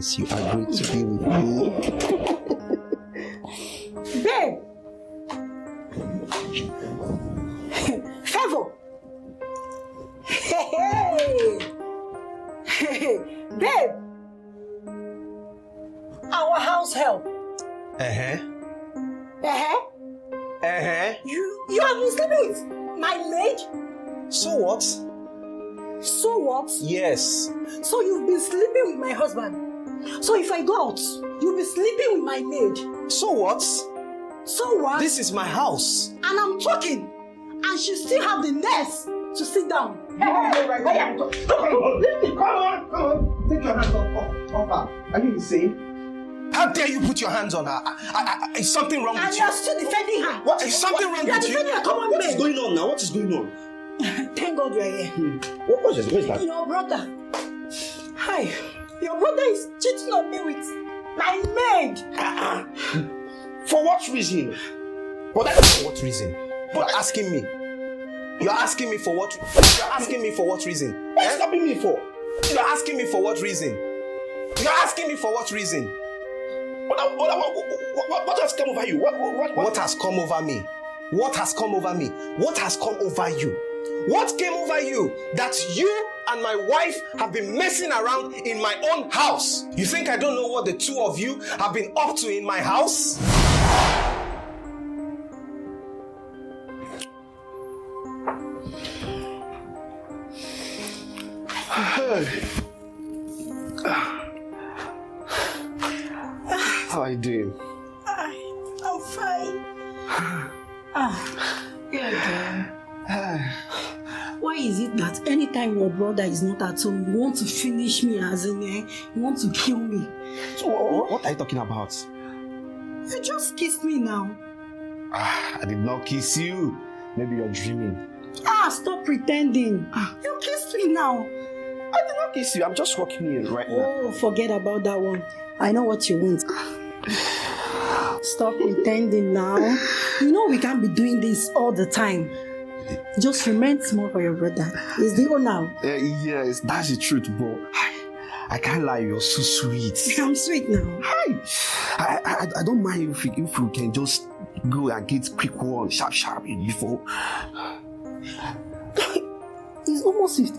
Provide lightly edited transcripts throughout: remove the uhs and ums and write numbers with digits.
since you agreed to be with me. Babe! Favor! Hey! Babe! Our house help. You have been sleeping with my maid? So what? So what? Yes. So you've been sleeping with my husband. So if I go out, you'll be sleeping with my maid. So what? So what? This is my house. And I'm talking. And she still have the nerve to sit down. Come on. Take your hands off her. Are you insane? How dare you put your hands on her? Is something wrong with you? And you're still defending her. What? Is something wrong with you? What is going on now? What is going on? Thank God you're here. What is that? Your brother. Hi. Your brother is cheating on me with my maid. For what reason? For what reason? You're asking me. You're asking me for what? You're asking me for what reason? What are you stopping me for? You're asking me for what reason? You're asking me for what reason? What has come over you? What has come over me? What has come over me? What has come over you? What came over you that you and my wife have been messing around in my own house? You think I don't know what the two of you have been up to in my house? How are you doing? I'm fine. Yeah, again. Why is it that anytime your brother is not at home, you want to finish me as in you want to kill me? So what are you talking about? You just kissed me now. I did not kiss you. Maybe you're dreaming. Stop pretending. You kissed me now. I did not kiss you. I'm just walking in right now. Oh, forget about that one. I know what you want. Stop pretending now. You know we can't be doing this all the time. Just remain small for your brother. Is the owner? Yes, that's the truth, but I can't lie. You're so sweet. I'm sweet now. Hi. I don't mind if we can just go and get quick one, sharp before. It's almost 50.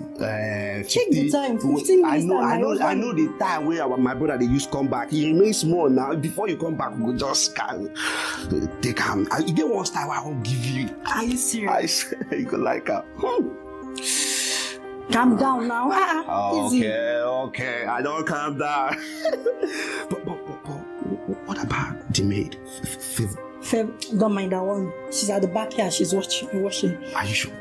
Check the time. 15 minutes. I know the time where my brother they used to come back. He remains small now. Before you come back, we'll just take him. You get one style I won't give you. Are you serious? You could like her. Calm down now. Okay. I don't calm down. but what about the maid? Feb, don't mind that one. She's at the back here. She's washing. Are you sure?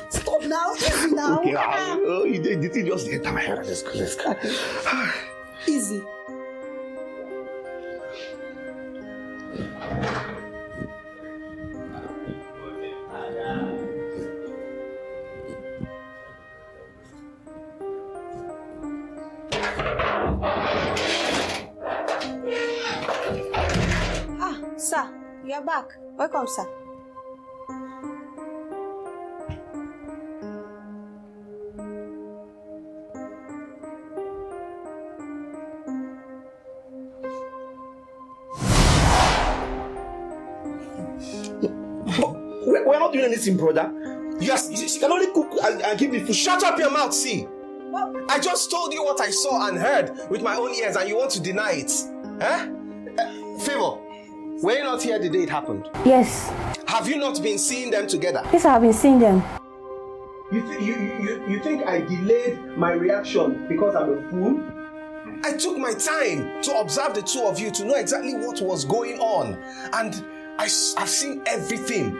Stop now. Easy now. Okay, the thing just enter my head. Let's go. Easy. Sir, you are back. Welcome, sir. We're not doing anything, brother. She can only cook and give me food. Shut up your mouth, see. I just told you what I saw and heard with my own ears and you want to deny it. Favor, were you not here the day it happened? Yes. Have you not been seeing them together? Yes, I have been seeing them. You think I delayed my reaction because I'm a fool? I took my time to observe the two of you to know exactly what was going on. And I've seen everything.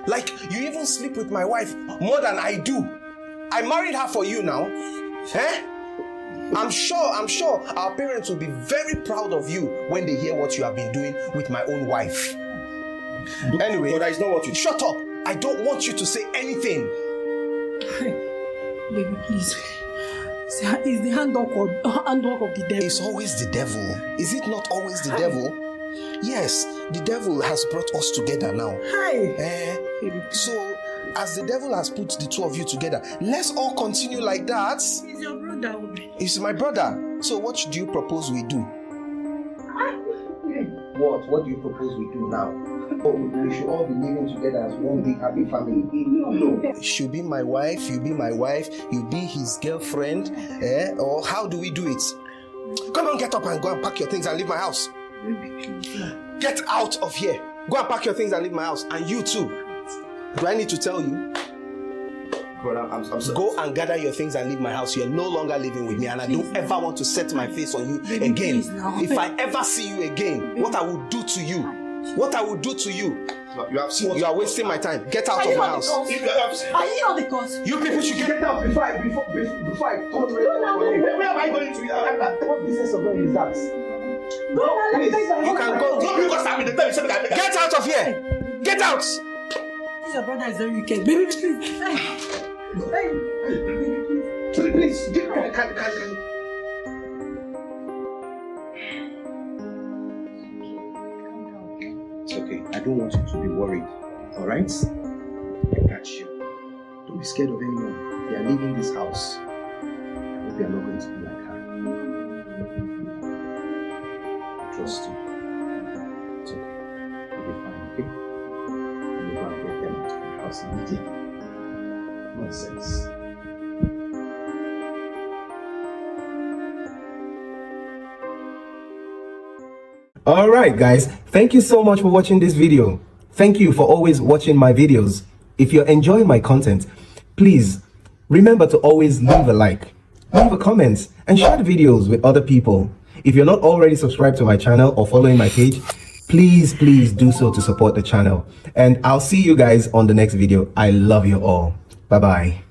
Like, you even sleep with my wife more than I do. I married her for you now. I'm sure our parents will be very proud of you when they hear what you have been doing with my own wife. Anyway, but that is not what you... Shut up! I don't want you to say anything. Baby, please. It's the handwork of the devil. It's always the devil. Is it not always the devil? Yes, the devil has brought us together now. Hi. So as the devil has put the two of you together, let's all continue like that. He's your brother, Obi. He's my brother. So what do you propose we do? What do you propose we do now? Oh, we should all be living together as one big happy family. No. She'll be my wife, you be my wife, you be his girlfriend. Or how do we do it? Come on, get up and go and pack your things and leave my house. Get out of here. Go and pack your things and leave my house. And you too. Do I need to tell you? Brother, I'm sorry. Go and gather your things and leave my house. You're no longer living with me, and I don't ever want to set my face on you again. If I ever see you again, what I will do to you. What I will do to you. You have seen. You are wasting my time. Get out of my house. Are you not the cause? You people should get out before I turn red. Where am I going to? What business of mine is that? Please, you can go. Because I'm in the time. Get out of here. Get out. Your brother is very wicked. Baby, please. Please, can. It's okay. I don't want you to be worried. Alright? I got you. Don't be scared of anyone. We are leaving this house. I hope you are not going to be like her. I trust you. It's okay. You'll be fine, okay? And you're going to get them out of the house immediately. Nonsense. Alright guys, thank you so much for watching this video. Thank you for always watching my videos. If you're enjoying my content, please remember to always leave a like, leave a comment, and share the videos with other people. If you're not already subscribed to my channel or following my page, please do so to support the channel. And I'll see you guys on the next video. I love you all. Bye bye.